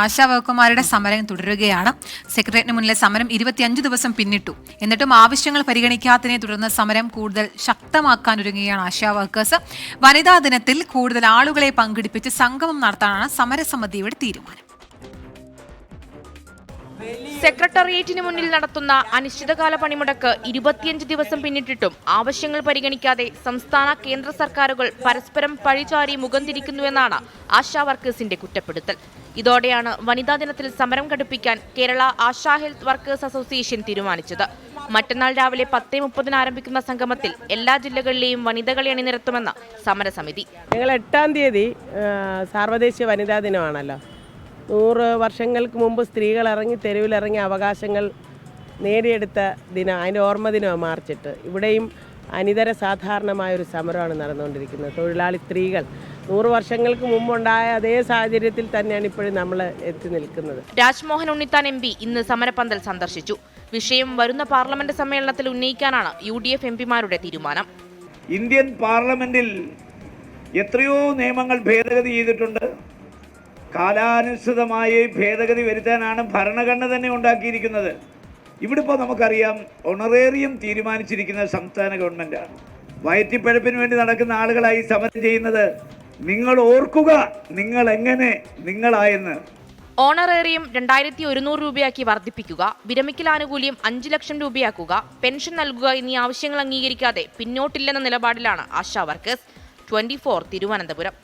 ആശാവർക്കർമാരുടെ സമരം തുടരുകയാണ്. സെക്രട്ടേറിയറ്റിന് മുന്നിലെ സമരം 25 ദിവസം പിന്നിട്ടു. എന്നിട്ടും ആവശ്യങ്ങൾ പരിഗണിക്കാത്തതിനെ തുടർന്ന് സമരം കൂടുതൽ ശക്തമാക്കാനൊരുങ്ങുകയാണ് ആശാ വർക്കേഴ്സ്. വനിതാ ദിനത്തിൽ കൂടുതൽ ആളുകളെ പങ്കെടുപ്പിച്ച് സംഗമം നടത്താനാണ് സമരസമിതിയുടെ തീരുമാനം. സെക്രട്ടേറിയറ്റിന് മുന്നിൽ നടത്തുന്ന അനിശ്ചിതകാല പണിമുടക്ക് 25 ദിവസം പിന്നിട്ടിട്ടും ആവശ്യങ്ങൾ പരിഗണിക്കാതെ സംസ്ഥാന കേന്ദ്ര സർക്കാരുകൾ പരസ്പരം പഴിചാരി മുഖം തിരിക്കുന്നുവെന്നാണ് ആശാ വർക്കേഴ്സിന്റെ കുറ്റപ്പെടുത്തൽ. ഇതോടെയാണ് വനിതാ ദിനത്തിൽ സമരം ഘടിപ്പിക്കാൻ Kerala ASHA health workers association തീരുമാനിച്ചത്. മറ്റന്നാൾ രാവിലെ 10:30 ആരംഭിക്കുന്ന സംഗമത്തിൽ എല്ലാ ജില്ലകളിലെയും വനിതകളെ അണിനിരത്തുമെന്ന് സമരസമിതി. ഞങ്ങൾ 8-ാം തീയതി സാർവദേശീയ വനിതാ ദിനമാണല്ലോ. 100 വർഷങ്ങൾക്ക് മുമ്പ് സ്ത്രീകൾ ഇറങ്ങി തെരുവിലിറങ്ങി അവകാശങ്ങൾ നേടിയെടുത്ത ദിനം, അതിൻ്റെ ഓർമ്മ ദിനമാണ് മാർച്ച് 8. ഇവിടെയും അനിതര സാധാരണമായൊരു സമരമാണ് നടന്നുകൊണ്ടിരിക്കുന്നത്. തൊഴിലാളി സ്ത്രീകൾ 100 വർഷങ്ങൾക്ക് മുമ്പുണ്ടായ അതേ സാഹചര്യത്തിൽ തന്നെയാണ് ഇപ്പോഴും നമ്മൾ എത്തി നിൽക്കുന്നത്. രാജ്മോഹൻ ഉണ്ണിത്താൻ MP ഇന്ന് സമരപന്തൽ സന്ദർശിച്ചു. വിഷയം വരുന്ന പാർലമെന്റ് സമ്മേളനത്തിൽ ഉന്നയിക്കാനാണ് UDF MPമാരുടെ തീരുമാനം. ഇന്ത്യൻ പാർലമെന്റിൽ എത്രയോ നിയമങ്ങൾ ഭേദഗതി ചെയ്തിട്ടുണ്ട്. കാലാനുസൃതമായി ഭേദഗതി വരുത്താനാണ് ഭരണഘടന തന്നെ ഉണ്ടാക്കിയിരിക്കുന്നത്. ഇവിടെ ഇപ്പോൾ നമുക്കറിയാം, ഓണറേറിയം തീരുമാനിച്ചിരിക്കുന്ന സംസ്ഥാന ഗവൺമെൻറ്റാണ്. വയറ്റിപ്പഴപ്പിന് വേണ്ടി നടക്കുന്ന ആളുകളായി സമരം ചെയ്യുന്നത്. നിങ്ങൾ ഓർക്കുക, നിങ്ങൾ എങ്ങനെ നിങ്ങളായെന്ന്. ഓണറേറിയം 2100 രൂപയാക്കി വർദ്ധിപ്പിക്കുക, വിരമിക്കൽ ആനുകൂല്യം 5 ലക്ഷം രൂപയാക്കുക, പെൻഷൻ നൽകുക എന്നീ ആവശ്യങ്ങൾ അംഗീകരിക്കാതെ പിന്നോട്ടില്ലെന്ന നിലപാടിലാണ് ആശാ വർക്കേഴ്സ്. 24 തിരുവനന്തപുരം.